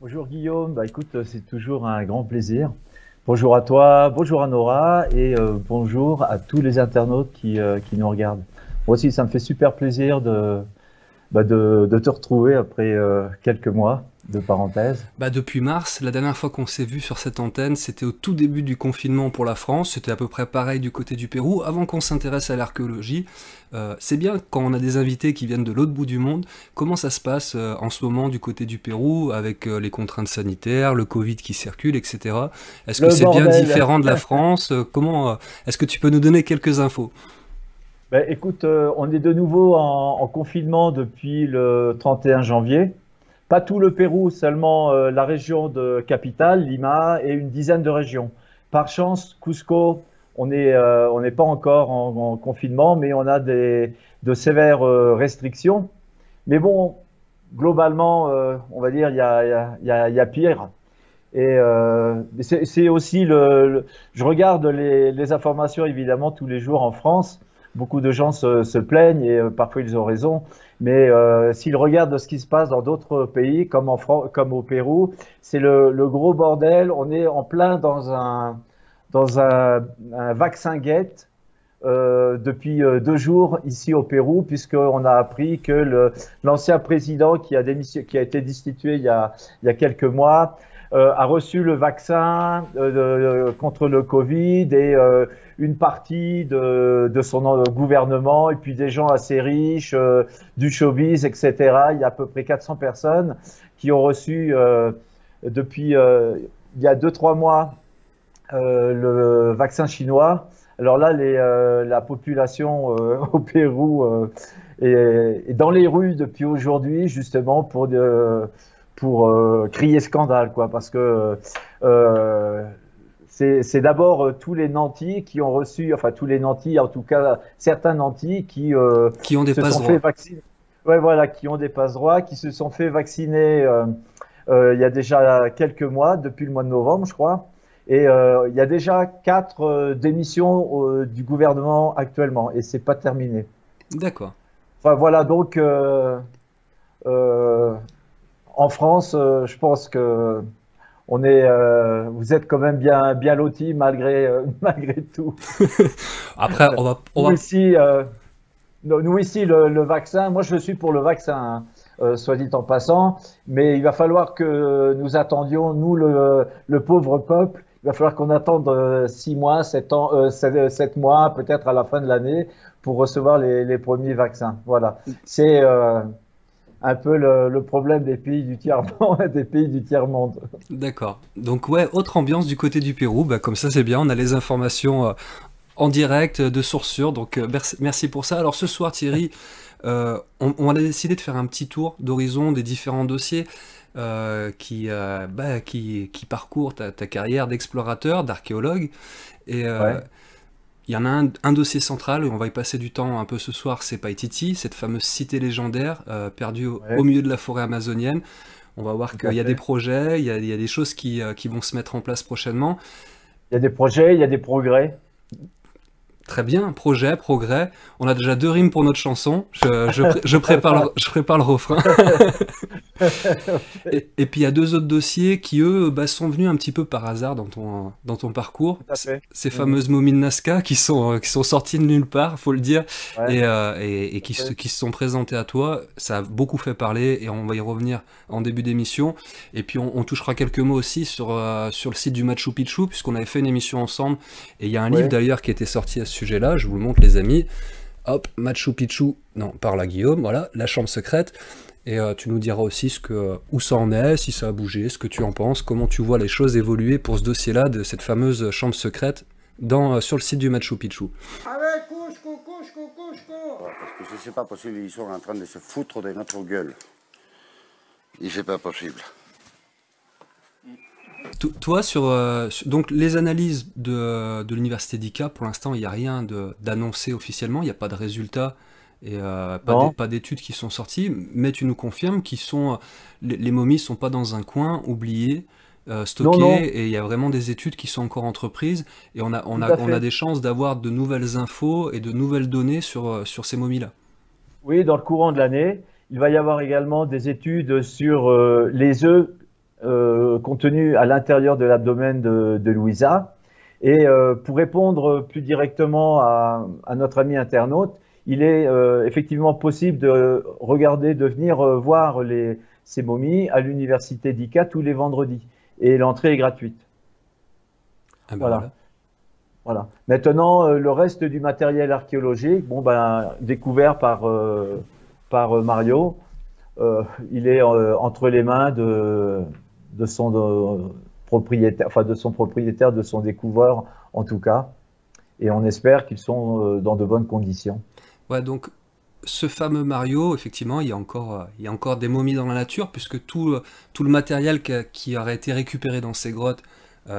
Bonjour Guillaume, bah écoute, c'est toujours un grand plaisir. Bonjour à toi, bonjour à Nora et bonjour à tous les internautes qui nous regardent. Moi aussi, ça me fait super plaisir de te retrouver après quelques mois de parenthèse. Bah depuis mars, la dernière fois qu'on s'est vu sur cette antenne, c'était au tout début du confinement pour la France, c'était à peu près pareil du côté du Pérou, avant qu'on s'intéresse à l'archéologie. C'est bien quand on a des invités qui viennent de l'autre bout du monde. Comment ça se passe en ce moment du côté du Pérou, avec les contraintes sanitaires, le Covid qui circule, etc. Est-ce que Le c'est bien bordel! différent de la France? Est-ce que tu peux nous donner quelques infos? Ben, écoute, on est de nouveau en confinement depuis le 31 janvier. Pas tout le Pérou, seulement la région de capitale, Lima, et une dizaine de régions. Par chance, Cusco, on n'est pas encore en confinement, mais on a de sévères restrictions. Mais bon, globalement, on va dire, il y a pire. Et c'est aussi je regarde les informations évidemment tous les jours en France. Beaucoup de gens se plaignent et parfois ils ont raison. Mais s'ils regardent ce qui se passe dans d'autres pays, comme en France, comme au Pérou, c'est le gros bordel. On est en plein un vaccin guette depuis 2 jours ici au Pérou, puisqu'on a appris que l'ancien président qui a été destitué il y a quelques mois a reçu le vaccin contre le Covid et une partie de son gouvernement et puis des gens assez riches, du showbiz, etc. Il y a à peu près 400 personnes qui ont reçu depuis il y a 2, 3 mois le vaccin chinois. Alors là, la population au Pérou est dans les rues depuis aujourd'hui, justement pour crier scandale, quoi, parce que c'est d'abord tous les nantis qui ont reçu, enfin tous les nantis, en tout cas certains nantis qui Qui ont des se sont fait passe-droits. vacciner, ouais, voilà, qui ont des passe-droits, qui se sont fait vacciner il y a déjà quelques mois, depuis le mois de novembre, je crois. Et il y a déjà 4 démissions du gouvernement actuellement, et c'est pas terminé. D'accord. Enfin voilà, donc euh, en France, je pense que vous êtes quand même bien lotis malgré malgré tout. Après, on Nous va ici, nous ici le vaccin. Moi, je suis pour le vaccin, hein, soit dit en passant, mais il va falloir que nous attendions, nous le pauvre peuple. Il va falloir qu'on attende 6 mois, 7 ans, 7 mois, peut-être à la fin de l'année, pour recevoir les premiers vaccins. Voilà. C'est un peu le problème des pays du tiers-monde, des pays du tiers-monde. D'accord. Donc ouais, autre ambiance du côté du Pérou. Bah, comme ça, c'est bien. On a les informations en direct de source sûre. Donc merci pour ça. Alors ce soir, Thierry, on a décidé de faire un petit tour d'horizon des différents dossiers qui parcourent ta carrière d'explorateur, d'archéologue. Et Ouais, il y en a un dossier central, et on va y passer du temps un peu ce soir, c'est Paititi, cette fameuse cité légendaire perdue au ouais, milieu de la forêt amazonienne. On va voir tout qu'il à y a des fait. projets, il y a des choses qui vont se mettre en place prochainement. Il y a des projets, il y a des progrès. Très bien, projet, progrès. On a déjà deux rimes pour notre chanson. Je prépare le refrain. Ok, Et puis il y a deux autres dossiers qui, eux, bah, sont venus un petit peu par hasard dans ton parcours. tout à fait. Ces Mhm. fameuses momies de Nazca qui sont sorties de nulle part, faut le dire, Ouais, et tout à fait. qui se sont présentées à toi. Ça a beaucoup fait parler et on va y revenir en début d'émission. Et puis on touchera quelques mots aussi sur le site du Machu Picchu, puisqu'on avait fait une émission ensemble. Et il y a un livre Ouais. d'ailleurs qui était sorti à ce sujet-là, je vous le montre les amis. Hop, Machu Picchu, non, par là Guillaume, voilà, la chambre secrète. Et tu nous diras aussi où ça en est, si ça a bougé, ce que tu en penses, comment tu vois les choses évoluer pour ce dossier-là, de cette fameuse chambre secrète sur le site du Machu Picchu. Avec Cusco, Cusco, Cusco. Ouais, parce que c'est pas possible, ils sont en train de se foutre de notre gueule. C'est pas possible. Toi, donc les analyses de l'université d'ICA, pour l'instant, il n'y a rien d'annoncé officiellement, il n'y a pas de résultats et Non, pas d'études qui sont sorties, mais tu nous confirmes les momies sont pas dans un coin oubliées, non, non, stockées, et il y a vraiment des études qui sont encore entreprises, et tout à on a fait. des chances d'avoir de nouvelles infos et de nouvelles données sur ces momies-là. Oui, dans le courant de l'année, il va y avoir également des études sur les œufs contenu à l'intérieur de l'abdomen de Louisa. Et pour répondre plus directement à notre ami internaute, il est effectivement possible de regarder, de venir voir ces momies à l'université d'Ica tous les vendredis. Et l'entrée est gratuite. Ah ben Voilà. voilà. Voilà. Maintenant, le reste du matériel archéologique, bon ben, découvert par Mario, il est entre les mains de son propriétaire, enfin de son propriétaire, de son découvreur en tout cas. Et on espère qu'ils sont dans de bonnes conditions. Ouais, donc ce fameux Mario, effectivement, il y a encore des momies dans la nature, puisque tout le matériel qui aurait été récupéré dans ces grottes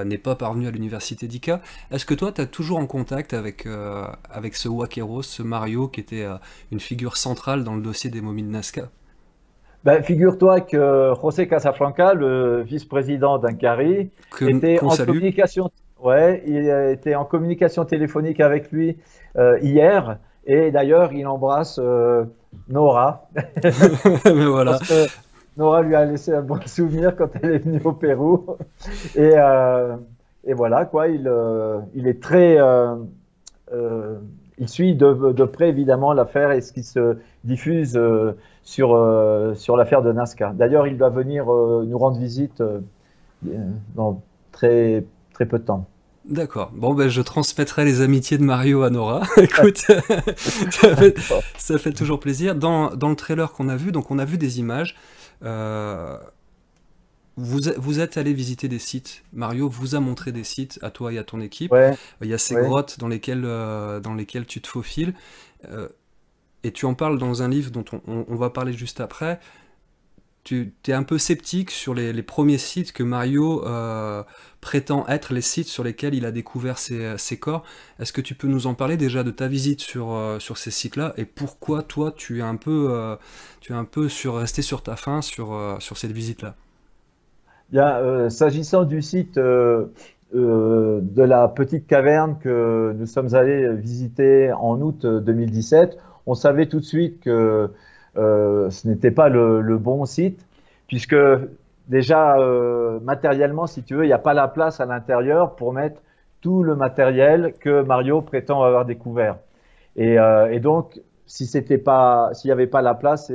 n'est pas parvenu à l'université d'Ica. Est-ce que toi, tu es toujours en contact avec ce Waqueros, ce Mario, qui était une figure centrale dans le dossier des momies de Nazca? Ben, figure-toi que José Casafranca, le vice-président d'Incari, était Qu'on en salue. communication, ouais, il était en communication téléphonique avec lui hier, et d'ailleurs il embrasse Nora, Mais voilà. parce que Nora lui a laissé un bon souvenir quand elle est venue au Pérou, et, euh, et voilà quoi, il est très, il suit de près évidemment l'affaire et ce qui se diffuse sur l'affaire de Nazca. D'ailleurs, il va venir nous rendre visite dans très, très peu de temps. D'accord. Bon, ben, je transmettrai les amitiés de Mario à Nora. Écoute, ça fait, ça fait toujours plaisir. Dans le trailer qu'on a vu, donc on a vu des images. Euh, vous êtes allé visiter des sites. Mario vous a montré des sites à toi et à ton équipe. Ouais, Il y a ces ouais. grottes dans lesquelles tu te faufiles. Euh, et tu en parles dans un livre dont on va parler juste après. Tu es un peu sceptique sur les premiers sites que Mario prétend être les sites sur lesquels il a découvert ces corps. Est-ce que tu peux nous en parler déjà de ta visite sur ces sites-là et pourquoi toi tu es un peu resté sur ta faim sur cette visite-là? Bien, s'agissant du site de la petite caverne que nous sommes allés visiter en août 2017, on savait tout de suite que ce n'était pas le bon site, puisque déjà matériellement, si tu veux, il n'y a pas la place à l'intérieur pour mettre tout le matériel que Mario prétend avoir découvert. Et donc, si c'était pas, s'il n'y avait pas la place,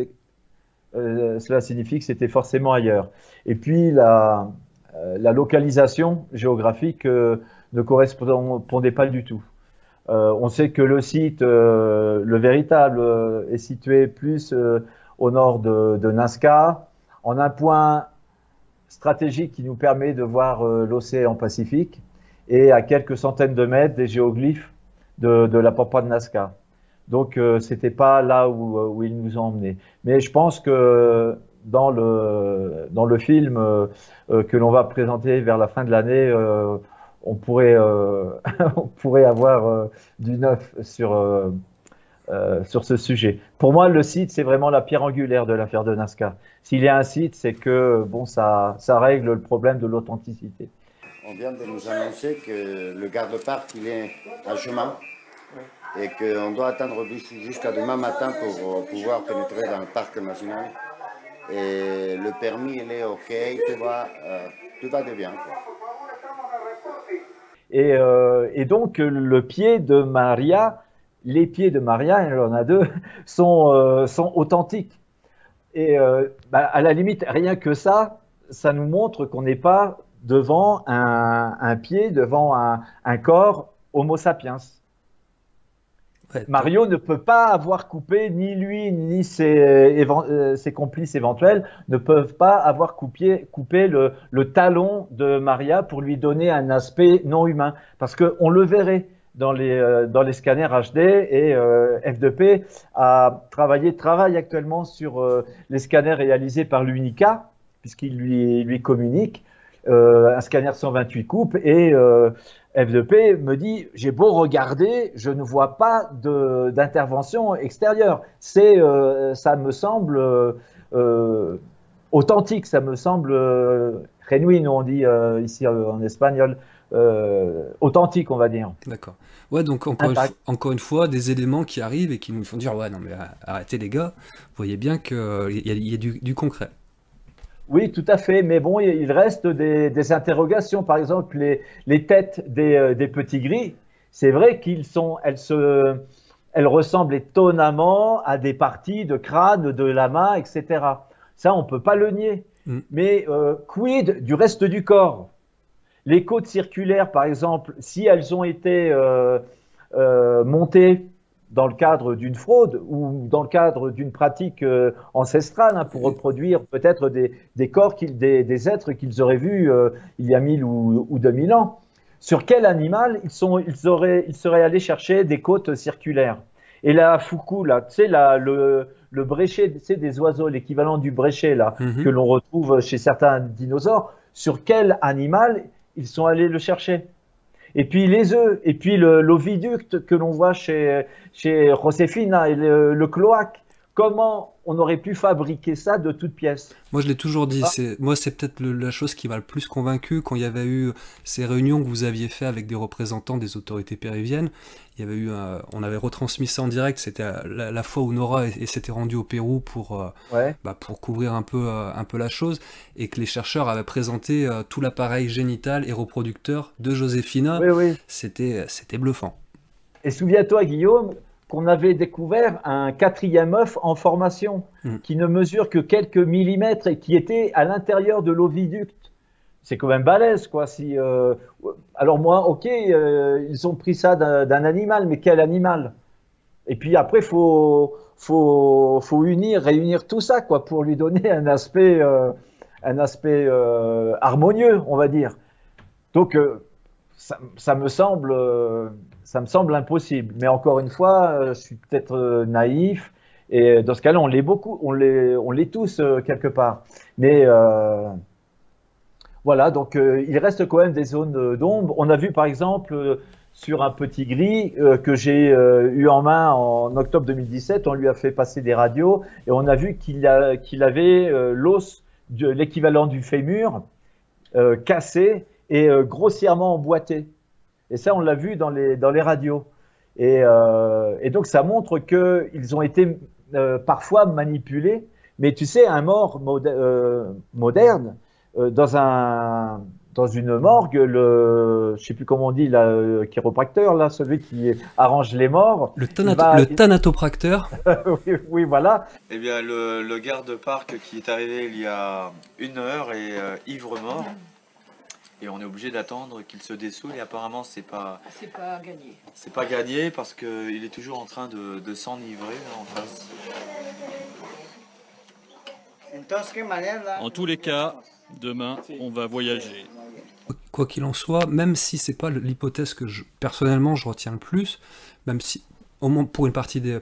cela signifie que c'était forcément ailleurs. Et puis la localisation géographique ne correspondait pas du tout. On sait que le site, le véritable, est situé plus au nord de Nazca, en un point stratégique qui nous permet de voir l'océan Pacifique et à quelques centaines de mètres des géoglyphes de la pampa de Nazca. Donc c'était pas là où ils nous ont emmenés. Mais je pense que dans le film que l'on va présenter vers la fin de l'année, on pourrait on pourrait avoir du neuf sur ce sujet. Pour moi, le site, c'est vraiment la pierre angulaire de l'affaire de Nazca. S'il y a un site, c'est que bon, ça règle le problème de l'authenticité. On vient de nous annoncer que le garde-parc il est à chemin et qu'on doit attendre jusqu'à demain matin pour pouvoir pénétrer dans le parc national. Et le permis il est OK, tout va de bien, quoi. Et donc, le pied de Maria, les pieds de Maria, il y en a deux, sont authentiques. Et bah, à la limite, rien que ça nous montre qu'on n'est pas devant un pied, devant un corps Homo sapiens. Ouais, Mario ne peut pas avoir coupé, ni lui, ni ses complices éventuels, ne peuvent pas avoir coupé le talon de Maria pour lui donner un aspect non humain. Parce qu'on le verrait dans les scanners HD et F2P travaille actuellement sur les scanners réalisés par l'UNICA, puisqu'il lui communique un scanner 128 coupes et F2P me dit j'ai beau regarder, je ne vois pas d'intervention extérieure. Ça me semble authentique, ça me semble genuino, on dit ici en espagnol, authentique, on va dire. d'accord. Ouais, donc Intact. encore une fois, des éléments qui arrivent et qui nous font dire ouais, non mais arrêtez les gars, vous voyez bien qu'il y a du concret. Oui, tout à fait. Mais bon, il reste des interrogations. Par exemple, les têtes des petits gris, c'est vrai elles ressemblent étonnamment à des parties de crâne, de la main, etc. Ça, on peut pas le nier. Mm. Mais quid du reste du corps? Les côtes circulaires, par exemple, si elles ont été montées dans le cadre d'une fraude ou dans le cadre d'une pratique ancestrale, hein, pour reproduire peut-être des corps, des êtres qu'ils auraient vus il y a 1000 ou 2000 ans. Sur quel animal ils seraient allés chercher des côtes circulaires? Et la foucou, là, tu sais, le bréchet, tu sais, des oiseaux, l'équivalent du bréchet, là, que l'on retrouve chez certains dinosaures, sur quel animal ils sont allés le chercher? Et puis les œufs, et puis l'oviducte que l'on voit chez Josefina et le cloaque. Comment on aurait pu fabriquer ça de toutes pièces? Moi, je l'ai toujours dit, moi, c'est peut-être la chose qui m'a le plus convaincu quand il y avait eu ces réunions que vous aviez fait avec des représentants des autorités péruviennes. Il y avait eu, on avait retransmis ça en direct. C'était la fois où Nora s'était rendue au Pérou pour couvrir un peu la chose, et que les chercheurs avaient présenté tout l'appareil génital et reproducteur de Josefina. Oui, oui. C'était bluffant. Et souviens-toi, Guillaume, qu'on avait découvert un 4e œuf en formation qui ne mesure que quelques millimètres et qui était à l'intérieur de l'oviducte. C'est quand même balèze, quoi. Alors moi, ok, ils ont pris ça d'un animal, mais quel animal? Et puis après, faut réunir tout ça, quoi, pour lui donner un aspect harmonieux, on va dire. Donc ça me semble impossible. Mais encore une fois, je suis peut-être naïf. Et dans ce cas-là, on l'est tous quelque part. Mais voilà, donc il reste quand même des zones d'ombre. On a vu par exemple sur un petit gris que j'ai eu en main en octobre 2017, on lui a fait passer des radios et on a vu qu'il avait l'os, l'équivalent du fémur, cassé et grossièrement emboîté. Et ça, on l'a vu dans les radios. Et donc, ça montre qu'ils ont été parfois manipulés. Mais tu sais, un mort moderne, dans une morgue, je sais plus comment on dit, le chiropracteur, là, celui qui arrange les morts. Le thanatopracteur. Oui, voilà. Eh bien, le garde-parc qui est arrivé il y a 1 heure est ivre-mort. Et on est obligé d'attendre qu'il se dessoule et apparemment c'est pas gagné. C'est pas gagné parce qu'il est toujours en train de s'enivrer en face. En tous les cas, demain, on va voyager. Quoi qu'il en soit, même si c'est pas l'hypothèse que personnellement je retiens le plus, même si au moins pour une partie de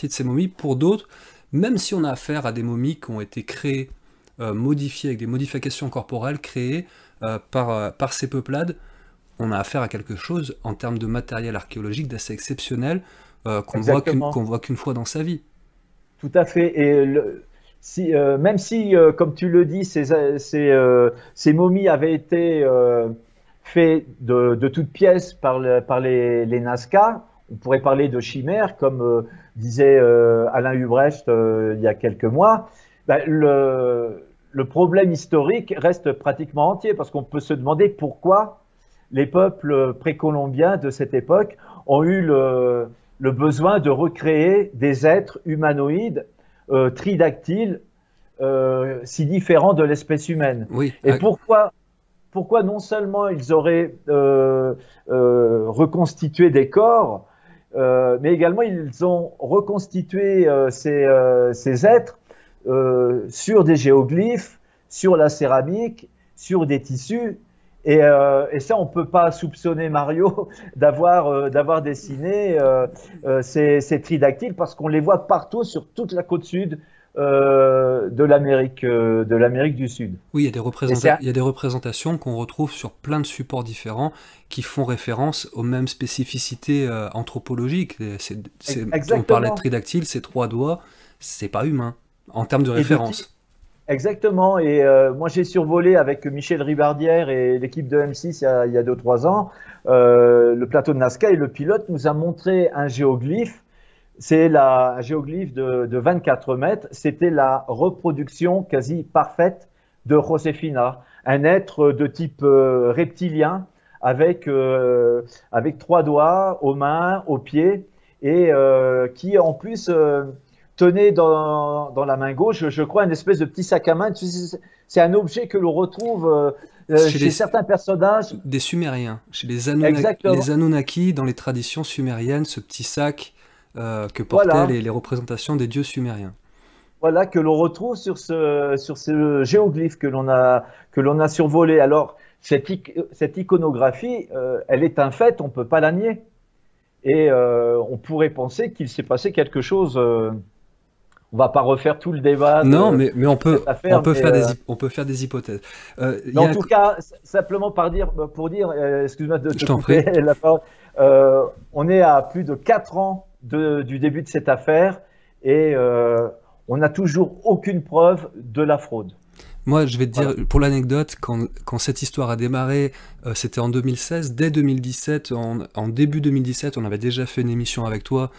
ces momies, pour d'autres, même si on a affaire à des momies qui ont été créées, modifiées avec des modifications corporelles créées par ces peuplades, on a affaire à quelque chose en termes de matériel archéologique d'assez exceptionnel qu'on voit qu'une fois dans sa vie. Tout à fait. Et même si, comme tu le dis, ces momies avaient été faites de toutes pièces par les Nazca, on pourrait parler de chimères, comme disait Alain Hubrecht il y a quelques mois. Le problème historique reste pratiquement entier, parce qu'on peut se demander pourquoi les peuples précolombiens de cette époque ont eu le besoin de recréer des êtres humanoïdes tridactyles si différents de l'espèce humaine. Oui. Et pourquoi non seulement ils auraient reconstitué des corps, mais également ils ont reconstitué ces êtres sur des géoglyphes, sur la céramique, sur des tissus, et ça on peut pas soupçonner Mario d'avoir dessiné ces tridactyles, parce qu'on les voit partout sur toute la côte sud de l'Amérique du Sud. Oui, il y a des représentations qu'on retrouve sur plein de supports différents qui font référence aux mêmes spécificités anthropologiques. On parlait de tridactyle, ces 3 doigts, c'est pas humain en termes de référence. Exactement. Et moi, j'ai survolé avec Michel Ribardière et l'équipe de M6 il y a 2-3 ans le plateau de Nazca, et le pilote nous a montré un géoglyphe. C'est un géoglyphe de 24 mètres. C'était la reproduction quasi parfaite de Josefina, un être de type reptilien avec 3 doigts aux mains, aux pieds, et qui en plus tenait dans la main gauche, je crois, une espèce de petit sac à main. C'est un objet que l'on retrouve chez certains personnages. Des Sumériens, chez les Anunnaki, dans les traditions sumériennes, ce petit sac que portaient les représentations des dieux sumériens. Voilà, que l'on retrouve sur ce géoglyphe que l'on a survolé. Alors, cette iconographie, elle est un fait, on ne peut pas la nier. Et on pourrait penser qu'il s'est passé quelque chose. On va pas refaire tout le débat. Non, mais on peut faire des hypothèses. En tout cas, simplement pour dire, excuse-moi de te couper la parole, on est à plus de 4 ans du début de cette affaire et on n'a toujours aucune preuve de la fraude. Moi, je vais te dire, pour l'anecdote, quand cette histoire a démarré, c'était en 2016. Dès 2017, en début 2017, on avait déjà fait une émission avec toi.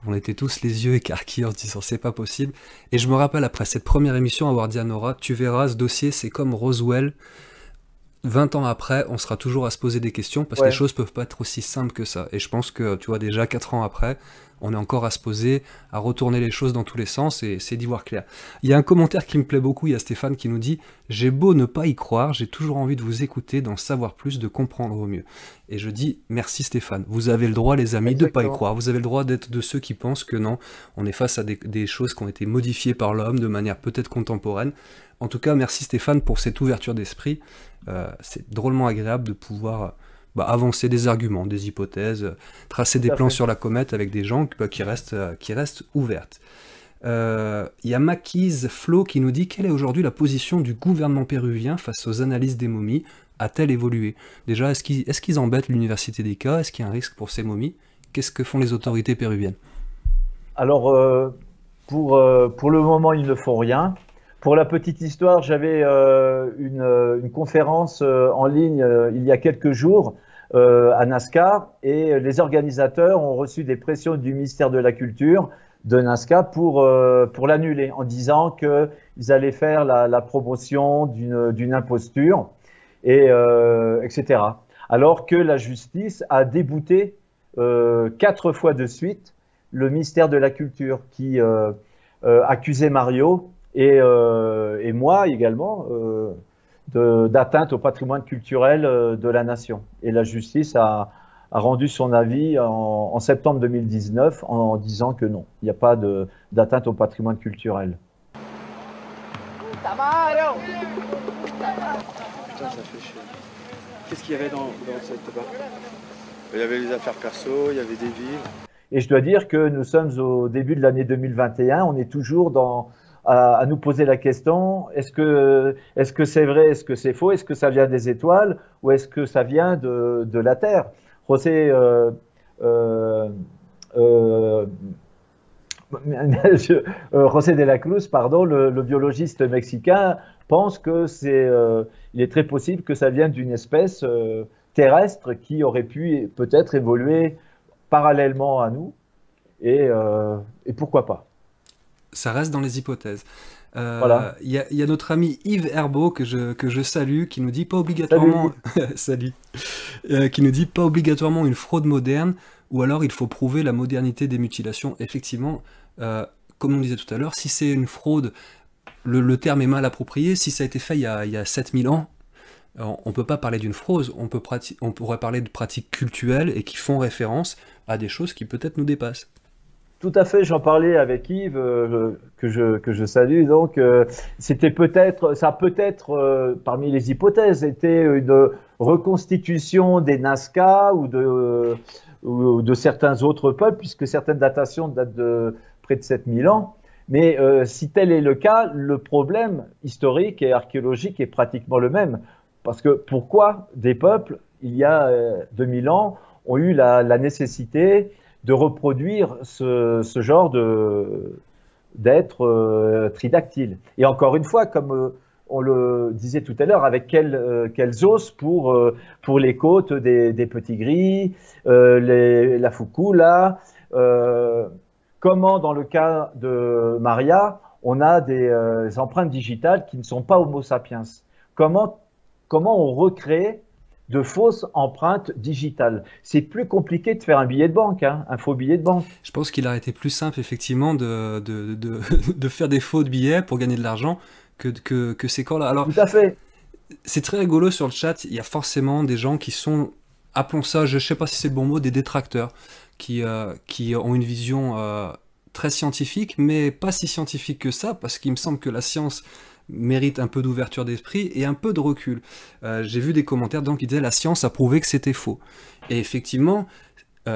On était tous les yeux écarquillés en se disant c'est pas possible. Et je me rappelle, après cette première émission, avoir dit à Nora, tu verras, ce dossier, c'est comme Roswell. 20 ans après, on sera toujours à se poser des questions parce que les choses peuvent pas être aussi simples que ça. Et je pense que, tu vois, déjà 4 ans après, on est encore à se poser, à retourner les choses dans tous les sens et c'est d'y voir clair. Il y a un commentaire qui me plaît beaucoup, il y a Stéphane qui nous dit « J'ai beau ne pas y croire, j'ai toujours envie de vous écouter, d'en savoir plus, de comprendre au mieux. » Et je dis « Merci Stéphane, vous avez le droit les amis de ne pas y croire, vous avez le droit d'être de ceux qui pensent que non, on est face à des choses qui ont été modifiées par l'homme de manière peut-être contemporaine. » En tout cas, merci Stéphane pour cette ouverture d'esprit, c'est drôlement agréable de pouvoir... avancer des arguments, des hypothèses, tracer des plans sur la comète avec des gens qui restent ouvertes. Il y a Maquise Flo qui nous dit « Quelle est aujourd'hui la position du gouvernement péruvien face aux analyses des momies? A-t-elle évolué ?» Déjà, est-ce qu'ils embêtent l'université des cas? Est-ce qu'il y a un risque pour ces momies? Qu'est-ce que font les autorités péruviennes? Alors, pour le moment, ils ne font rien. Pour la petite histoire, j'avais une conférence en ligne il y a quelques jours à Nazca et les organisateurs ont reçu des pressions du ministère de la Culture de Nazca pour l'annuler en disant qu'ils allaient faire la promotion d'une imposture, etc. Alors que la justice a débouté 4 fois de suite le ministère de la Culture qui accusait Mario et moi également d'atteinte au patrimoine culturel de la nation. Et la justice a rendu son avis en septembre 2019 en disant que non, il n'y a pas d'atteinte au patrimoine culturel. Putain, ça fait chier. Qu'est-ce qu'il y avait dans cette barque? Il y avait les affaires perso, il y avait des vivres. Et je dois dire que nous sommes au début de l'année 2021, on est toujours à nous poser la question, est-ce que c'est vrai, est-ce que c'est faux, est-ce que ça vient des étoiles ou est-ce que ça vient de la Terre? José de la Cruz, pardon, le biologiste mexicain, pense que il est très possible que ça vienne d'une espèce terrestre qui aurait pu peut-être évoluer parallèlement à nous et pourquoi pas. Ça reste dans les hypothèses. Voilà. Y a notre ami Yves Herbeau que je salue, qui nous dit pas obligatoirement salut. Qui nous dit pas obligatoirement une fraude moderne, ou alors il faut prouver la modernité des mutilations. Effectivement, comme on disait tout à l'heure, si c'est une fraude, le terme est mal approprié. Si ça a été fait il y a 7000 ans, on ne peut pas parler d'une fraude, on pourrait parler de pratiques cultuelles et qui font référence à des choses qui peut-être nous dépassent. Tout à fait, j'en parlais avec Yves, que je salue. Donc, ça a peut-être, parmi les hypothèses, été une reconstitution des Nazca ou de certains autres peuples, puisque certaines datations datent de près de 7000 ans. Mais si tel est le cas, le problème historique et archéologique est pratiquement le même. Parce que pourquoi des peuples, il y a 2000 ans, ont eu la nécessité de reproduire ce genre d'être tridactyle. Et encore une fois, comme on le disait tout à l'heure, avec quels os pour les côtes des petits gris, la foukoula, comment dans le cas de Maria, on a des empreintes digitales qui ne sont pas Homo sapiens. Comment on recrée de fausses empreintes digitales? C'est plus compliqué de faire un billet de banque, hein, un faux billet de banque. Je pense qu'il aurait été plus simple, effectivement, de faire des faux billets pour gagner de l'argent que ces corps-là. Alors, tout à fait. C'est très rigolo sur le chat, il y a forcément des gens qui sont, appelons ça, je ne sais pas si c'est le bon mot, des détracteurs, qui ont une vision très scientifique, mais pas si scientifique que ça, parce qu'il me semble que la science mérite un peu d'ouverture d'esprit et un peu de recul. J'ai vu des commentaires donc qui disaient la science a prouvé que c'était faux. Et effectivement,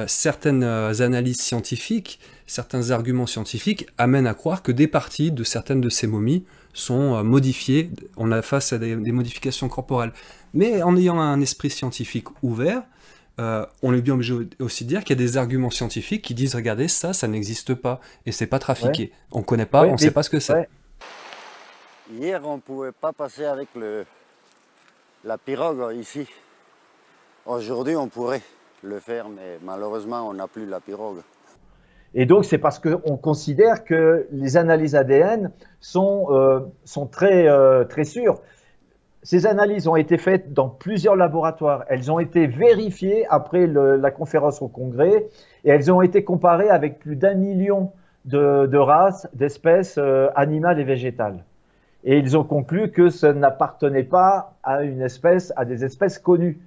certaines analyses scientifiques, certains arguments scientifiques amènent à croire que des parties de certaines de ces momies sont modifiées, on a face à des modifications corporelles. Mais en ayant un esprit scientifique ouvert, on est bien obligé aussi de dire qu'il y a des arguments scientifiques qui disent regardez, ça n'existe pas et c'est pas trafiqué. Ouais. On connaît pas, on sait pas ce que c'est. Ouais. Hier, on ne pouvait pas passer avec la pirogue ici. Aujourd'hui, on pourrait le faire, mais malheureusement, on n'a plus la pirogue. Et donc, c'est parce qu'on considère que les analyses ADN sont très sûres. Ces analyses ont été faites dans plusieurs laboratoires. Elles ont été vérifiées après la conférence au Congrès et elles ont été comparées avec plus d'1 million de races, d'espèces animales et végétales. Et ils ont conclu que ça n'appartenait pas à des espèces connues.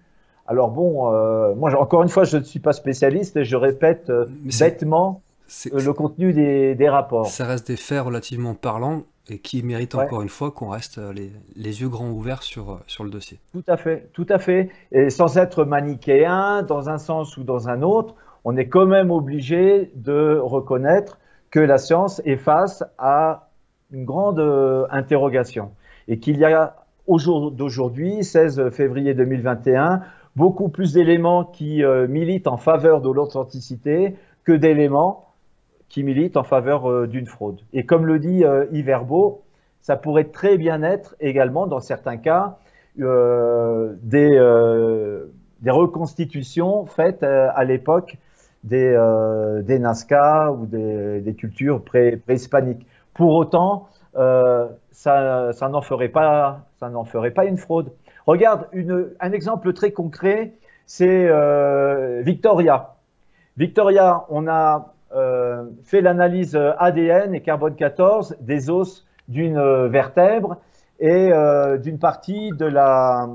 Alors bon, moi encore une fois, je ne suis pas spécialiste et je répète bêtement le contenu des rapports. Ça reste des faits relativement parlants et qui méritent encore une fois qu'on reste les yeux grands ouverts sur le dossier. Tout à fait, tout à fait. Et sans être manichéen dans un sens ou dans un autre, on est quand même obligé de reconnaître que la science est face à une grande interrogation et qu'il y a au jour d'aujourd'hui, 16 février 2021, beaucoup plus d'éléments qui militent en faveur de l'authenticité que d'éléments qui militent en faveur d'une fraude. Et comme le dit Yves Herbeau, ça pourrait très bien être également, dans certains cas, des reconstitutions faites à l'époque des Nazca ou des cultures préhispaniques. Pour autant, ça n'en ferait pas une fraude. Regarde, un exemple très concret, c'est Victoria. Victoria, on a fait l'analyse ADN et carbone 14 des os d'une vertèbre et d'une partie de la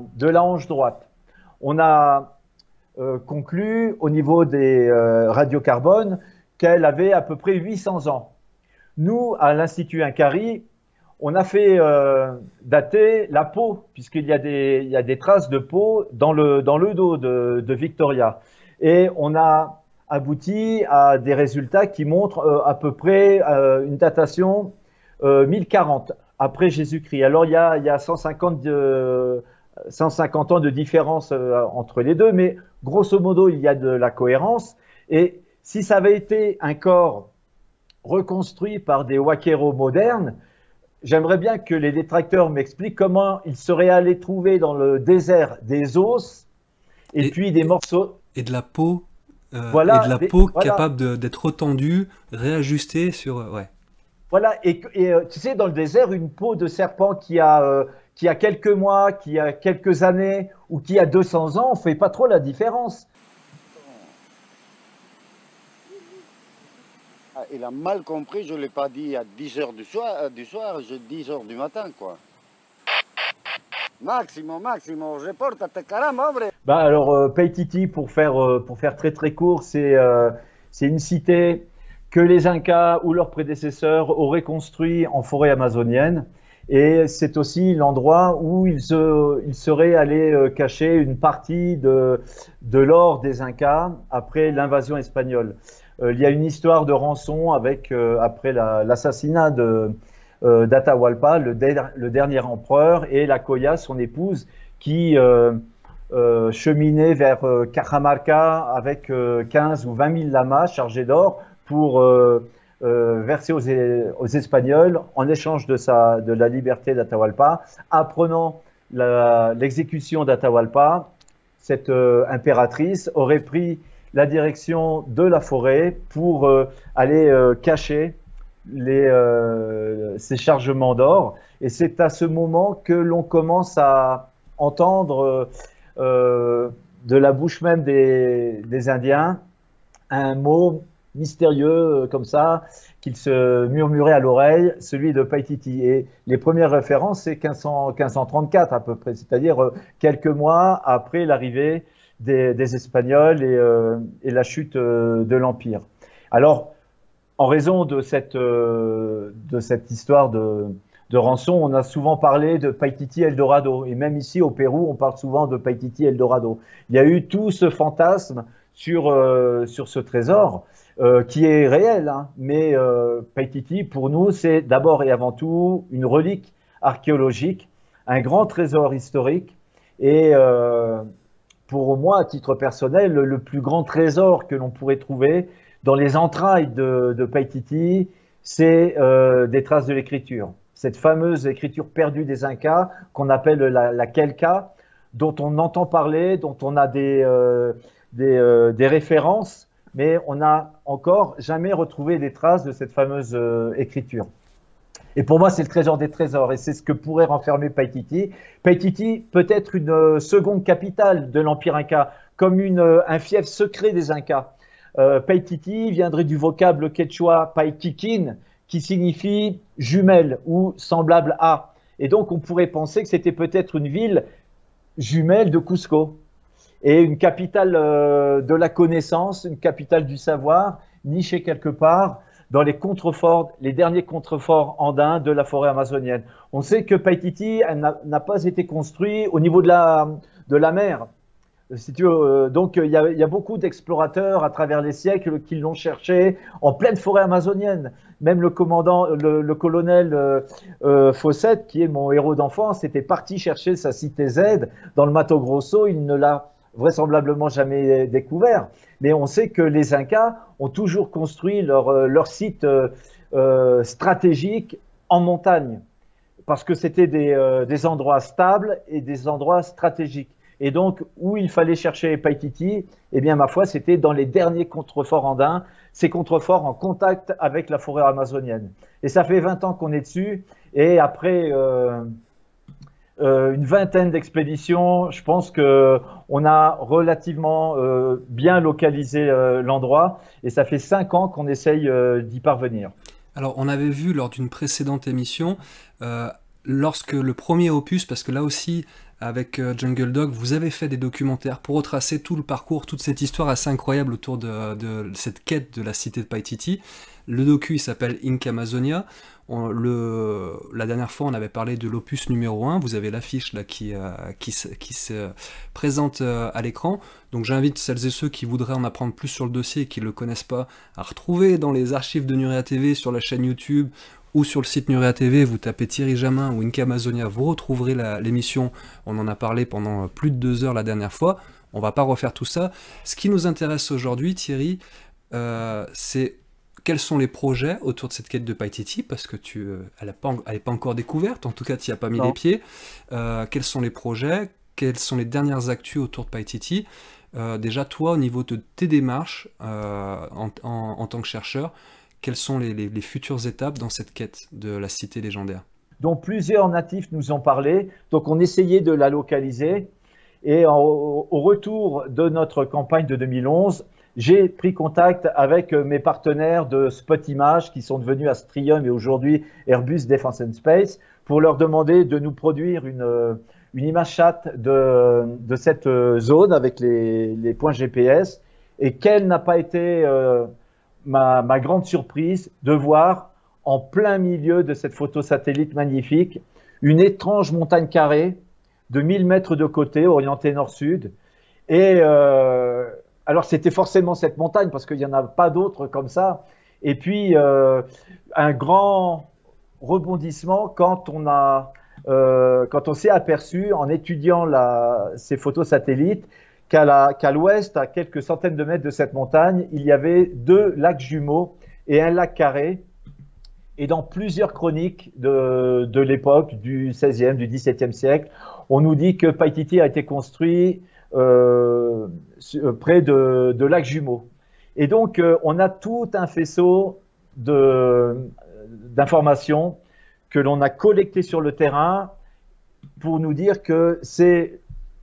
hanche droite. On a conclu au niveau des radiocarbones qu'elle avait à peu près 800 ans. Nous, à l'Institut Inkari, on a fait dater la peau, puisqu'il y a des traces de peau dans le dos de Victoria. Et on a abouti à des résultats qui montrent à peu près une datation 1040 après Jésus-Christ. Alors, il y a 150 ans de différence entre les deux, mais grosso modo, il y a de la cohérence. Et si ça avait été un corps reconstruit par des waqueros modernes, j'aimerais bien que les détracteurs m'expliquent comment ils seraient allés trouver dans le désert des os et puis des morceaux. Et de la peau, voilà, et de la peau capable d'être retendue, réajustée sur... ouais. Voilà, et tu sais, dans le désert, une peau de serpent qui a quelques mois, qui a quelques années ou qui a 200 ans, on ne fait pas trop la différence. Il a mal compris, je ne l'ai pas dit à 10 h du soir, je 10 h du matin, quoi. Maximo, reportate, caramba, hombre. Bah alors, Paititi, pour faire très très court, c'est une cité que les Incas ou leurs prédécesseurs auraient construit en forêt amazonienne. Et c'est aussi l'endroit où ils seraient allés cacher une partie de l'or des Incas après l'invasion espagnole. Il y a une histoire de rançon après l'assassinat d'Atahualpa, le dernier empereur, et la Coya, son épouse, qui cheminait vers Cajamarca avec 15 ou 20 000 lamas chargés d'or pour verser aux Espagnols en échange de la liberté d'Atahualpa. Apprenant l'exécution d'Atahualpa, cette impératrice aurait pris la direction de la forêt pour aller cacher ces chargements d'or. Et c'est à ce moment que l'on commence à entendre de la bouche même des Indiens un mot mystérieux comme ça, qu'il se murmurait à l'oreille, celui de Paititi. Et les premières références, c'est 1534 à peu près, c'est-à-dire quelques mois après l'arrivée des Espagnols et la chute de l'Empire. Alors, en raison de cette histoire de rançon, on a souvent parlé de Paititi Eldorado. Et même ici, au Pérou, on parle souvent de Paititi Eldorado. Il y a eu tout ce fantasme sur ce trésor qui est réel, hein, mais Paititi, pour nous, c'est d'abord et avant tout une relique archéologique, un grand trésor historique et pour moi, à titre personnel, le plus grand trésor que l'on pourrait trouver dans les entrailles de Paititi, c'est des traces de l'écriture. Cette fameuse écriture perdue des Incas qu'on appelle la Quelca, dont on entend parler, dont on a des références, mais on n'a encore jamais retrouvé des traces de cette fameuse écriture. Et pour moi, c'est le trésor des trésors, et c'est ce que pourrait renfermer Paititi. Paititi peut être une seconde capitale de l'Empire Inca, comme un fief secret des Incas. Paititi viendrait du vocable quechua Paitiquin, qui signifie jumelle ou semblable à. Et donc, on pourrait penser que c'était peut-être une ville jumelle de Cusco, et une capitale de la connaissance, une capitale du savoir, nichée quelque part dans les contreforts, les derniers contreforts andins de la forêt amazonienne. On sait que Paititi n'a pas été construit au niveau de la mer. Si tu veux, donc il y a beaucoup d'explorateurs à travers les siècles qui l'ont cherché en pleine forêt amazonienne. Même le colonel Fawcett, qui est mon héros d'enfance, était parti chercher sa cité Z dans le Mato Grosso. Il ne l'a vraisemblablement jamais découvert. Mais on sait que les Incas ont toujours construit leur site stratégique en montagne, parce que c'était des endroits stables et des endroits stratégiques. Et donc, où il fallait chercher Paititi, eh bien, ma foi, c'était dans les derniers contreforts andins, ces contreforts en contact avec la forêt amazonienne. Et ça fait 20 ans qu'on est dessus, et après une vingtaine d'expéditions, je pense qu'on a relativement bien localisé l'endroit, et ça fait 5 ans qu'on essaye d'y parvenir. Alors, on avait vu lors d'une précédente émission, lorsque le premier opus, parce que là aussi, avec Jungle Dog, vous avez fait des documentaires pour retracer tout le parcours, toute cette histoire assez incroyable autour de cette quête de la cité de Paititi. Le docu, il s'appelle Inca Amazonia. La dernière fois, on avait parlé de l'opus numéro 1. Vous avez l'affiche là qui se présente à l'écran. Donc j'invite celles et ceux qui voudraient en apprendre plus sur le dossier et qui ne le connaissent pas à retrouver dans les archives de Nurea TV sur la chaîne YouTube ou sur le site Nurea TV. Vous tapez Thierry Jamin ou Inca Amazonia, vous retrouverez l'émission. On en a parlé pendant plus de 2 heures la dernière fois. On va pas refaire tout ça. Ce qui nous intéresse aujourd'hui, Thierry, c'est quels sont les projets autour de cette quête de Paititi, parce que elle n'est pas encore découverte, en tout cas tu n'y as pas mis les pieds. Quels sont les projets, quelles sont les dernières actus autour de Paititi. Déjà toi, au niveau de tes démarches en tant que chercheur, quelles sont les futures étapes dans cette quête de la cité légendaire? Donc plusieurs natifs nous ont parlé, donc on essayait de la localiser, et au retour de notre campagne de 2011, j'ai pris contact avec mes partenaires de Spot Image qui sont devenus Astrium et aujourd'hui Airbus Defence and Space pour leur demander de nous produire une image chat de cette zone avec les points GPS, et quelle n'a pas été ma grande surprise de voir en plein milieu de cette photo satellite magnifique une étrange montagne carrée de 1000 mètres de côté orientée nord-sud. Et alors c'était forcément cette montagne parce qu'il n'y en a pas d'autres comme ça. Et puis un grand rebondissement quand on s'est aperçu en étudiant ces photos satellites qu'à l'ouest, à quelques centaines de mètres de cette montagne, il y avait 2 lacs jumeaux et un lac carré. Et dans plusieurs chroniques de l'époque, du XVIe, du XVIIe siècle, on nous dit que Paititi a été construit près de lacs jumeaux. Et donc, on a tout un faisceau d'informations que l'on a collectées sur le terrain pour nous dire que c'est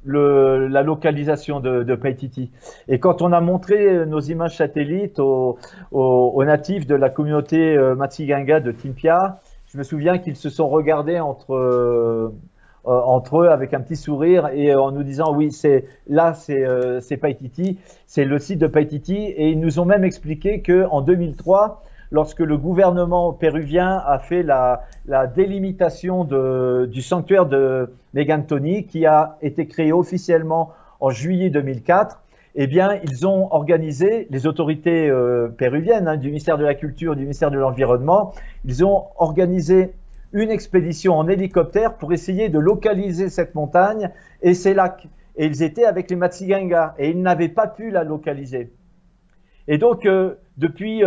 la localisation de Paititi. Et quand on a montré nos images satellites aux natifs de la communauté Matsiganga de Timpia, je me souviens qu'ils se sont regardés entre eux avec un petit sourire et en nous disant oui, c'est Paititi, c'est le site de Paititi. Et ils nous ont même expliqué qu'en 2003, lorsque le gouvernement péruvien a fait la délimitation du sanctuaire de Megantoni, qui a été créé officiellement en juillet 2004, eh bien, ils ont organisé, les autorités péruviennes, du ministère de la Culture, du ministère de l'Environnement, ils ont organisé une expédition en hélicoptère pour essayer de localiser cette montagne et ces lacs. Et ils étaient avec les Matsiganga et ils n'avaient pas pu la localiser. Et donc, depuis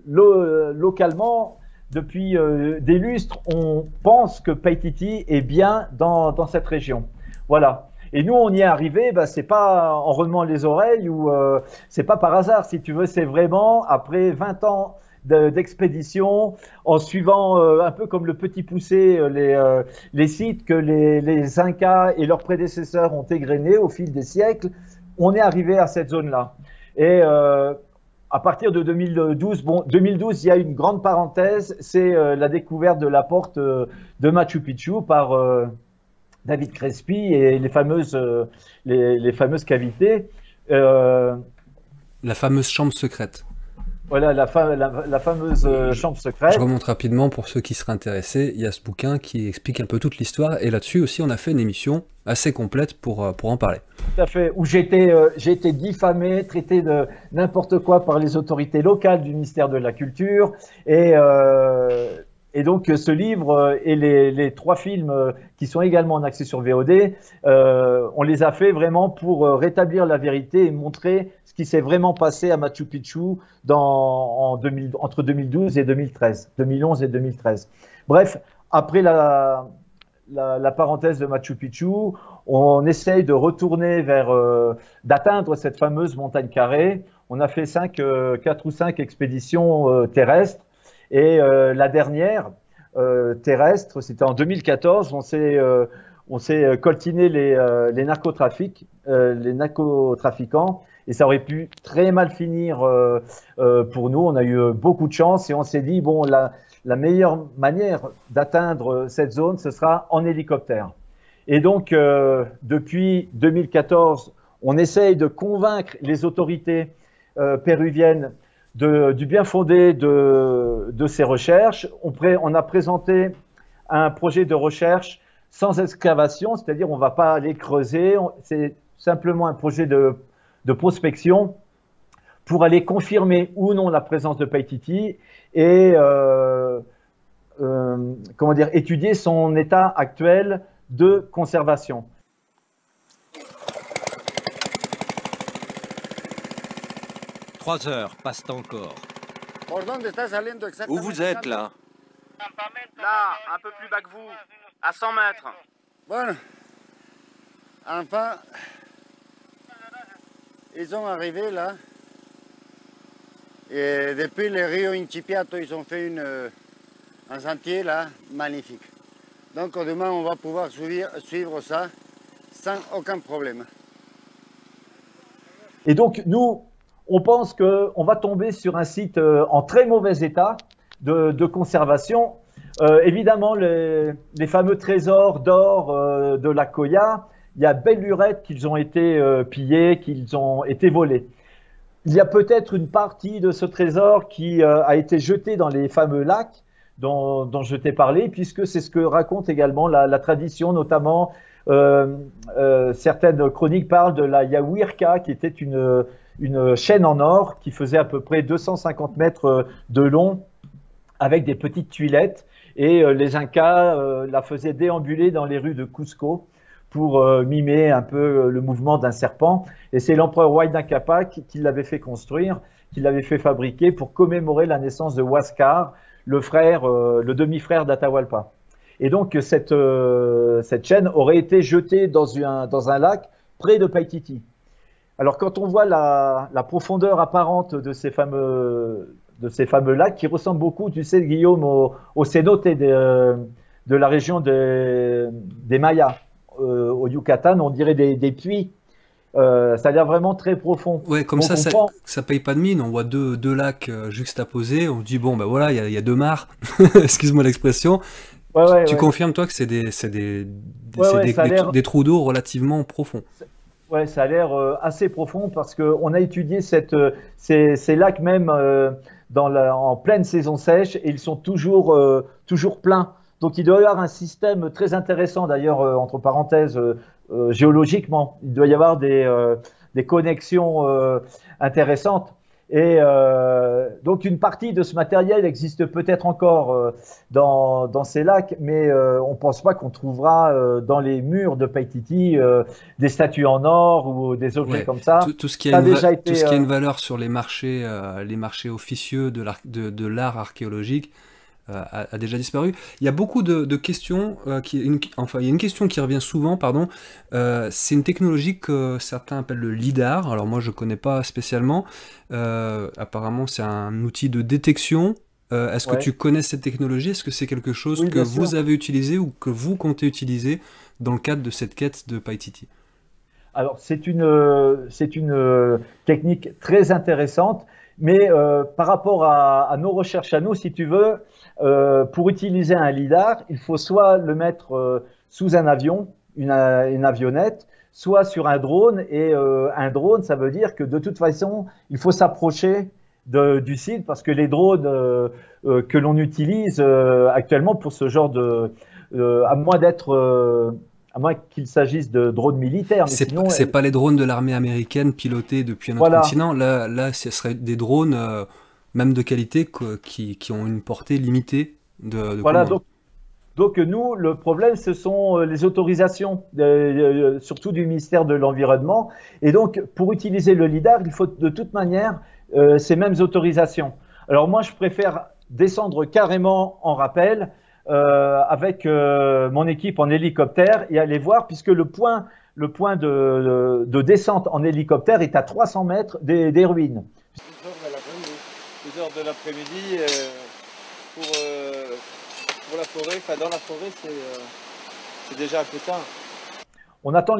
localement, depuis des lustres, on pense que Paititi est bien dans cette région. Voilà. Et nous, on y est arrivé, c'est pas en remuant les oreilles ou c'est pas par hasard, si tu veux, c'est vraiment après 20 ans d'expédition, en suivant un peu comme le petit poussé les sites que les Incas et leurs prédécesseurs ont égrenés au fil des siècles, on est arrivé à cette zone-là. Et à partir de 2012, 2012, il y a une grande parenthèse, c'est la découverte de la porte de Machu Picchu par David Crespi et les fameuses cavités. La fameuse chambre secrète. Voilà, la fameuse chambre secrète. Je remonte rapidement pour ceux qui seraient intéressés. Il y a ce bouquin qui explique un peu toute l'histoire. Et là-dessus aussi, on a fait une émission assez complète pour en parler. Tout à fait. Où j'ai été diffamé, traité de n'importe quoi par les autorités locales du ministère de la Culture. Et donc, ce livre et les 3 films qui sont également en accès sur VOD, on les a fait vraiment pour rétablir la vérité et montrer ce qui s'est vraiment passé à Machu Picchu entre 2012 et 2013, 2011 et 2013. Bref, après la parenthèse de Machu Picchu, on essaye de retourner d'atteindre cette fameuse montagne carrée. On a fait 4 ou 5 expéditions terrestres. Et la dernière terrestre, c'était en 2014, on s'est coltiné les narcotrafiquants et ça aurait pu très mal finir pour nous. On a eu beaucoup de chance et on s'est dit, bon, la meilleure manière d'atteindre cette zone, ce sera en hélicoptère. Et donc, depuis 2014, on essaye de convaincre les autorités péruviennes du bien fondé de ces recherches. On a présenté un projet de recherche sans excavation, c'est-à-dire on ne va pas aller creuser, c'est simplement un projet de prospection pour aller confirmer ou non la présence de Paititi et étudier son état actuel de conservation. Trois heures passent encore. Où vous êtes là? Là, un peu plus bas que vous, à 100 mètres. Bon, enfin, ils sont arrivés là. Et depuis le Rio Incipiato, ils ont fait un sentier là, magnifique. Donc demain, on va pouvoir suivre ça sans aucun problème. Et donc, nous, on pense qu'on va tomber sur un site en très mauvais état de conservation. Évidemment, les fameux trésors d'or de la Coya, il y a belle lurette qu'ils ont été pillés, qu'ils ont été volés. Il y a peut-être une partie de ce trésor qui a été jetée dans les fameux lacs dont je t'ai parlé, puisque c'est ce que raconte également la tradition, notamment certaines chroniques parlent de la Yahuirca, qui était une chaîne en or qui faisait à peu près 250 mètres de long avec des petites tuilettes. Et les Incas la faisaient déambuler dans les rues de Cusco pour mimer un peu le mouvement d'un serpent. Et c'est l'empereur Huayna Capac qui l'avait fait construire, qui l'avait fait fabriquer pour commémorer la naissance de Huáscar, le demi-frère d'Atahualpa. Et donc cette chaîne aurait été jetée dans un lac près de Paititi. Alors quand on voit la profondeur apparente de ces fameux de ces fameux lacs qui ressemblent beaucoup, tu sais, Guillaume, au cénote de la région des Mayas. Au Yucatan, on dirait des puits. Ça a l'air vraiment très profond. Ouais, comme Donc, ça paye pas de mine. On voit deux lacs juxtaposés. On dit, bon, ben voilà, il y a deux mares. Excuse-moi l'expression. Tu confirmes, toi, que c'est des trous d'eau relativement profonds. Ouais, ça a l'air assez profond parce qu'on a étudié ces lacs même en pleine saison sèche et ils sont toujours pleins. Donc il doit y avoir un système très intéressant d'ailleurs, entre parenthèses, géologiquement. Il doit y avoir des connexions intéressantes. Et donc une partie de ce matériel existe peut-être encore dans ces lacs, mais on ne pense pas qu'on trouvera dans les murs de Paititi des statues en or ou des objets comme ça. Tout ce qui a une valeur sur les marchés officieux de l'art archéologique a déjà disparu. Il y a beaucoup de questions, il y a une question qui revient souvent, pardon. C'est une technologie que certains appellent le LIDAR. Alors moi je connais pas spécialement. Apparemment c'est un outil de détection. Est-ce que tu connais cette technologie? Est-ce que c'est quelque chose que vous avez utilisé ou que vous comptez utiliser dans le cadre de cette quête de Paititi? Alors c'est une technique très intéressante, mais par rapport à nos recherches à nous, si tu veux, pour utiliser un lidar, il faut soit le mettre sous un avion, une avionnette, soit sur un drone. Et un drone, ça veut dire que de toute façon, il faut s'approcher du site parce que les drones que l'on utilise actuellement pour ce genre à moins qu'il s'agisse de drones militaires. C'est pas les drones de l'armée américaine pilotés depuis un autre continent. Là, ce seraient des drones même de qualité qui ont une portée limitée de commande. Donc nous, le problème, ce sont les autorisations, surtout du ministère de l'Environnement. Et donc, pour utiliser le LIDAR, il faut de toute manière ces mêmes autorisations. Alors moi, je préfère descendre carrément en rappel avec mon équipe en hélicoptère et aller voir, puisque le point de descente en hélicoptère est à 300 mètres des ruines. 2 heures de l'après-midi pour la forêt, enfin dans la forêt c'est déjà un peu tard. On attend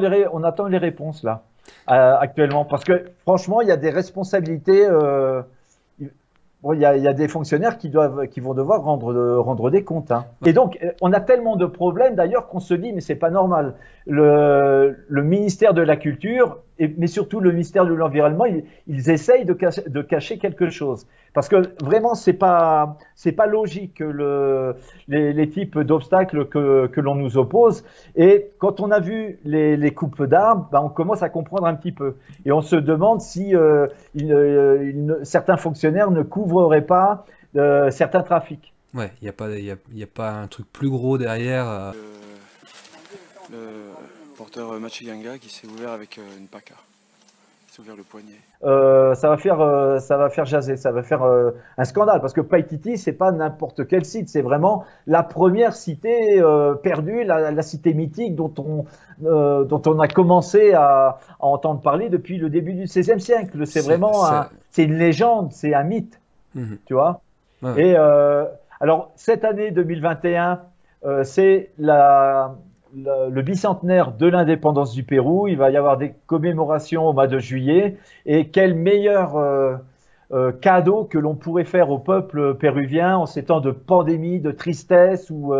les réponses là actuellement parce que franchement il y a des responsabilités. Il y a des fonctionnaires qui vont devoir rendre des comptes. Hein. Et donc, on a tellement de problèmes d'ailleurs qu'on se dit, mais c'est pas normal. Le ministère de la Culture, mais surtout le ministère de l'Environnement, ils essayent de cacher quelque chose. Parce que vraiment, c'est pas logique les types d'obstacles que l'on nous oppose. Et quand on a vu les coupes d'arbres, on commence à comprendre un petit peu. Et on se demande si certains fonctionnaires ne couvreraient pas certains trafics. Ouais, il n'y a pas un truc plus gros derrière. Le porteur Machiganga qui s'est ouvert avec une paca. Il s'est ouvert le poignet. Ça va faire jaser, ça va faire un scandale parce que Paititi, c'est pas n'importe quel site, c'est vraiment la première cité perdue, la cité mythique dont on a commencé à entendre parler depuis le début du XVIe siècle. C'est vraiment c'est une légende, c'est un mythe, tu vois. Ouais. Et alors cette année 2021, c'est le bicentenaire de l'indépendance du Pérou. Il va y avoir des commémorations au mois de juillet. Et quel meilleur cadeau que l'on pourrait faire au peuple péruvien en ces temps de pandémie, de tristesse, où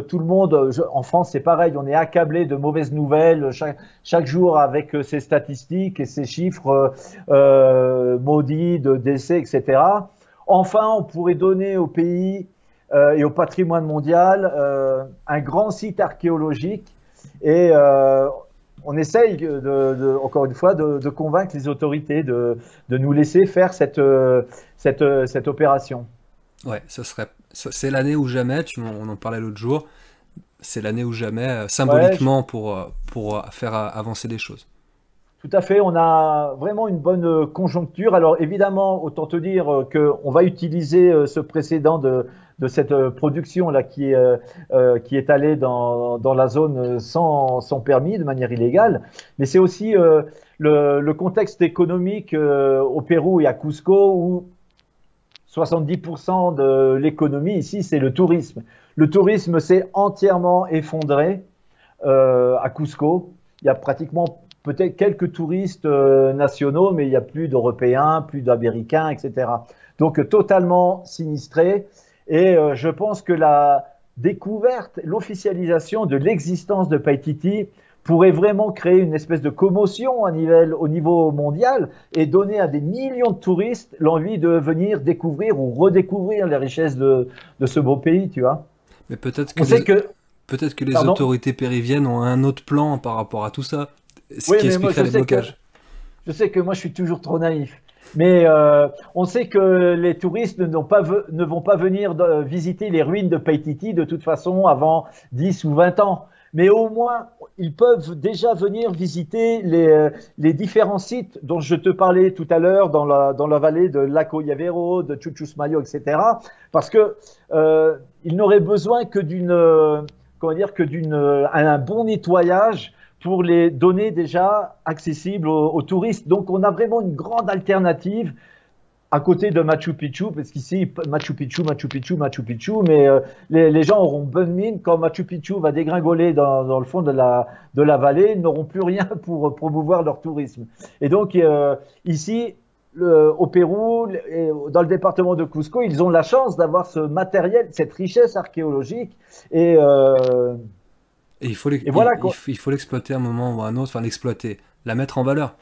tout le monde, en France c'est pareil, on est accablé de mauvaises nouvelles chaque jour avec ces statistiques et ces chiffres maudits de décès, etc. Enfin, on pourrait donner au pays et au patrimoine mondial un grand site archéologique et on essaye encore une fois de convaincre les autorités de nous laisser faire cette opération. Ouais, c'est l'année ou jamais, on en parlait l'autre jour, c'est l'année ou jamais symboliquement pour faire avancer des choses. Tout à fait, on a vraiment une bonne conjoncture. Alors évidemment, autant te dire qu'on va utiliser ce précédent de cette production là qui est allée dans la zone sans permis, de manière illégale. Mais c'est aussi le contexte économique au Pérou et à Cusco où 70% de l'économie ici, c'est le tourisme. Le tourisme s'est entièrement effondré à Cusco. Il y a pratiquement peut-être quelques touristes nationaux, mais il n'y a plus d'Européens, plus d'Américains, etc. Donc totalement sinistré. Et je pense que la découverte, l'officialisation de l'existence de Paititi pourrait vraiment créer une espèce de commotion au niveau mondial et donner à des millions de touristes l'envie de venir découvrir ou redécouvrir les richesses de ce beau pays, tu vois. Mais peut-être que les autorités péruviennes ont un autre plan par rapport à tout ça, ce qui expliquerait les blocages. Je sais que moi je suis toujours trop naïf, mais on sait que les touristes ne vont pas venir visiter les ruines de Paititi de toute façon avant 10 ou 20 ans. Mais au moins, ils peuvent déjà venir visiter les différents sites dont je te parlais tout à l'heure dans la vallée de Lago Llavero, de Chuchusmayo, etc. Parce que ils n'auraient besoin que d'un bon nettoyage pour les donner déjà accessibles aux touristes. Donc, on a vraiment une grande alternative à côté de Machu Picchu, parce qu'ici, Machu Picchu, mais les gens auront bonne mine quand Machu Picchu va dégringoler dans le fond de la vallée, ils n'auront plus rien pour promouvoir leur tourisme. Et donc, ici, au Pérou, dans le département de Cusco, ils ont la chance d'avoir ce matériel, cette richesse archéologique, et il faut l'exploiter à un moment ou à un autre, enfin l'exploiter, la mettre en valeur.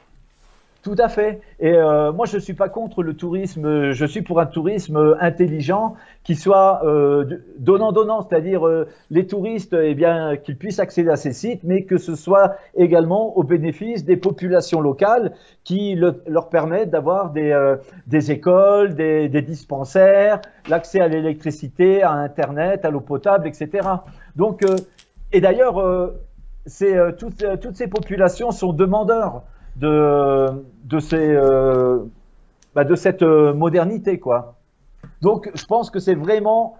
Tout à fait. Et moi, je ne suis pas contre le tourisme. Je suis pour un tourisme intelligent qui soit donnant-donnant, c'est-à-dire les touristes, eh bien, qu'ils puissent accéder à ces sites, mais que ce soit également au bénéfice des populations locales qui leur permettent d'avoir des écoles, des dispensaires, l'accès à l'électricité, à Internet, à l'eau potable, etc. Donc, et d'ailleurs, toutes ces populations sont demandeurs de cette modernité, quoi. Donc, je pense que c'est vraiment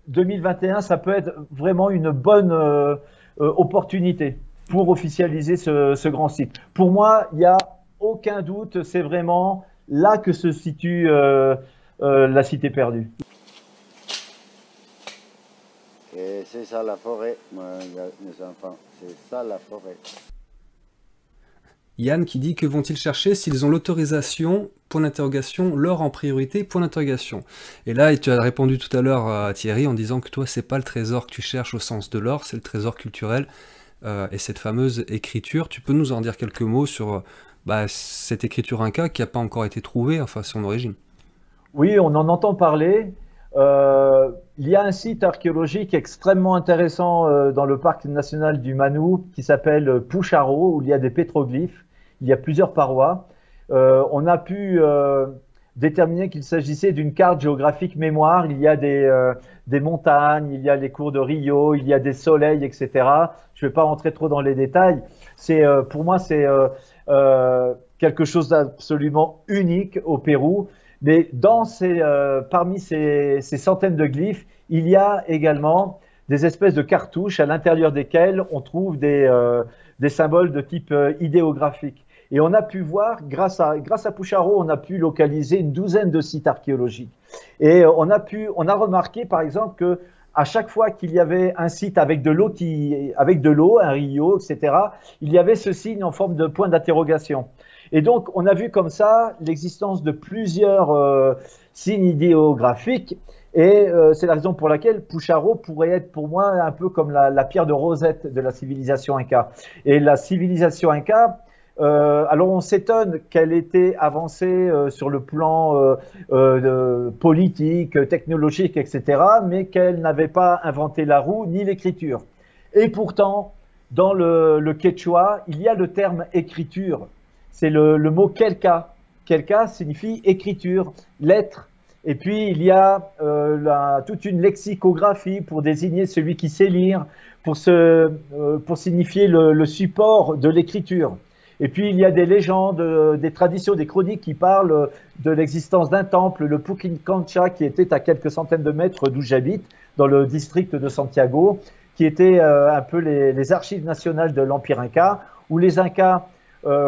2021, ça peut être vraiment une bonne opportunité pour officialiser ce grand site. Pour moi, il n'y a aucun doute, c'est vraiment là que se situe la cité perdue. Et c'est ça la forêt, mes enfants, c'est ça la forêt. Yann qui dit que vont-ils chercher s'ils ont l'autorisation, point d'interrogation, l'or en priorité, point d'interrogation. Et là, tu as répondu tout à l'heure à Thierry en disant que toi, c'est pas le trésor que tu cherches au sens de l'or, c'est le trésor culturel et cette fameuse écriture. Tu peux nous en dire quelques mots sur cette écriture inca qui n'a pas encore été trouvée, enfin son origine? Oui, on en entend parler. Il y a un site archéologique extrêmement intéressant dans le parc national du Manu qui s'appelle Pucharo, où il y a des pétroglyphes. Il y a plusieurs parois. On a pu déterminer qu'il s'agissait d'une carte géographique mémoire. Il y a des montagnes, il y a les cours de Rio, il y a des soleils, etc. Je ne vais pas rentrer trop dans les détails. Pour moi, c'est quelque chose d'absolument unique au Pérou. Mais parmi ces centaines de glyphes, il y a également des espèces de cartouches à l'intérieur desquelles on trouve des symboles de type idéographique. Et on a pu voir, grâce à Pucharo, on a pu localiser une douzaine de sites archéologiques. Et on a remarqué, par exemple, que à chaque fois qu'il y avait un site avec de l'eau, un rio, etc., il y avait ce signe en forme de point d'interrogation. Et donc, on a vu comme ça l'existence de plusieurs signes idéographiques. Et c'est la raison pour laquelle Pucharo pourrait être pour moi un peu comme la pierre de Rosette de la civilisation inca. Et la civilisation inca, alors on s'étonne qu'elle était avancée sur le plan politique, technologique, etc., mais qu'elle n'avait pas inventé la roue ni l'écriture. Et pourtant, dans le quechua, il y a le terme écriture. C'est le mot kelka. Kelka signifie écriture, lettre. Et puis, il y a toute une lexicographie pour désigner celui qui sait lire, pour signifier le support de l'écriture. Et puis, il y a des légendes, des traditions, des chroniques qui parlent de l'existence d'un temple, le Puquincancha, qui était à quelques centaines de mètres d'où j'habite, dans le district de Santiago, qui était un peu les archives nationales de l'Empire Inca, où les Incas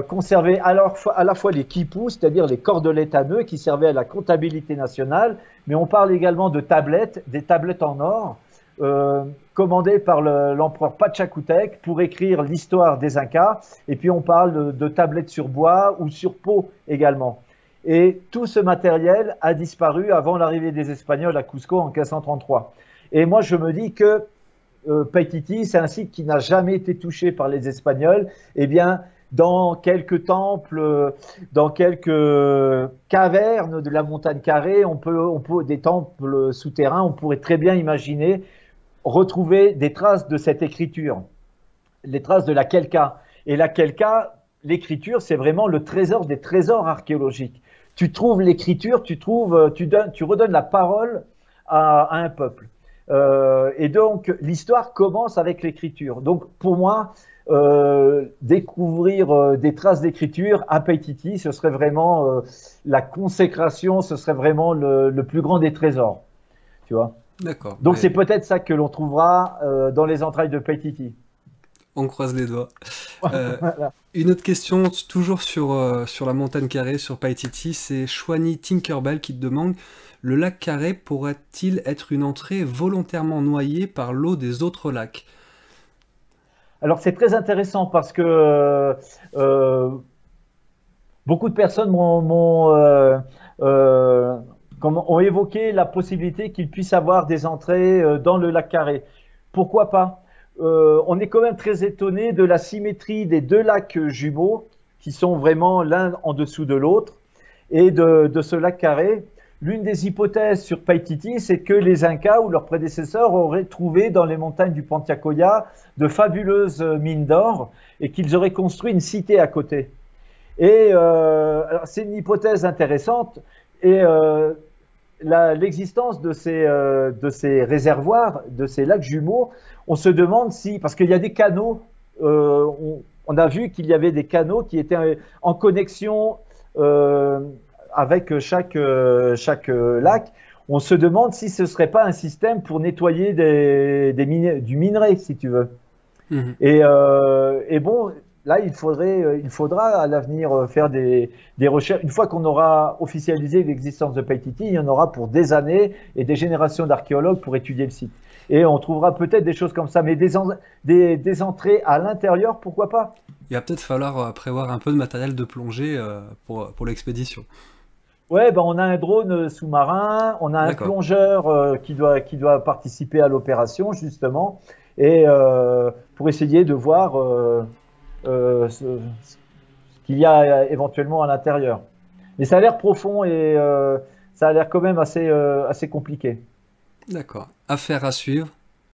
conservait à la fois les quipus, c'est-à-dire les cordelettes à nœuds qui servaient à la comptabilité nationale, mais on parle également de tablettes, des tablettes en or, commandées par l'empereur Pachacutec pour écrire l'histoire des Incas. Et puis on parle de tablettes sur bois ou sur peau également. Et tout ce matériel a disparu avant l'arrivée des Espagnols à Cusco en 1533. Et moi je me dis que Paititi, c'est un site qui n'a jamais été touché par les Espagnols. Eh bien, dans quelques temples, dans quelques cavernes de la montagne carrée, on peut des temples souterrains, on pourrait très bien imaginer retrouver des traces de cette écriture, les traces de la Kelka. Et la Kelka, l'écriture, c'est vraiment le trésor des trésors archéologiques. Tu trouves l'écriture, tu redonnes la parole à un peuple. Et donc, l'histoire commence avec l'écriture. Donc, pour moi, découvrir des traces d'écriture à Paititi, ce serait vraiment la consécration, ce serait vraiment le plus grand des trésors. Tu vois? D'accord. Donc, c'est peut-être ça que l'on trouvera dans les entrailles de Paititi. On croise les doigts. Voilà. Une autre question, toujours sur la montagne carrée, sur Paititi, c'est Chouani Tinkerbell qui te demande: le lac Carré pourrait-il être une entrée volontairement noyée par l'eau des autres lacs? Alors c'est très intéressant parce que beaucoup de personnes ont évoqué la possibilité qu'il puisse avoir des entrées dans le lac Carré. Pourquoi pas? On est quand même très étonné de la symétrie des deux lacs jumeaux qui sont vraiment l'un en dessous de l'autre et de ce lac Carré. L'une des hypothèses sur Paititi, c'est que les Incas ou leurs prédécesseurs auraient trouvé dans les montagnes du Pantiacoya de fabuleuses mines d'or et qu'ils auraient construit une cité à côté. Et c'est une hypothèse intéressante et l'existence de ces réservoirs, de ces lacs jumeaux, on se demande si, parce qu'il y a des canaux, on a vu qu'il y avait des canaux qui étaient en connexion avec chaque lac. On se demande si ce serait pas un système pour nettoyer du minerai, si tu veux. Mmh. Et bon, là, il faudra à l'avenir faire des recherches. Une fois qu'on aura officialisé l'existence de Paititi, il y en aura pour des années et des générations d'archéologues pour étudier le site. Et on trouvera peut-être des choses comme ça, mais des entrées à l'intérieur, pourquoi pas? Il va peut-être falloir prévoir un peu de matériel de plongée pour l'expédition. Ouais, ben on a un drone sous-marin, on a un plongeur qui doit participer à l'opération justement, et pour essayer de voir ce qu'il y a éventuellement à l'intérieur. Mais ça a l'air profond et ça a l'air quand même assez compliqué. D'accord. Affaire à suivre.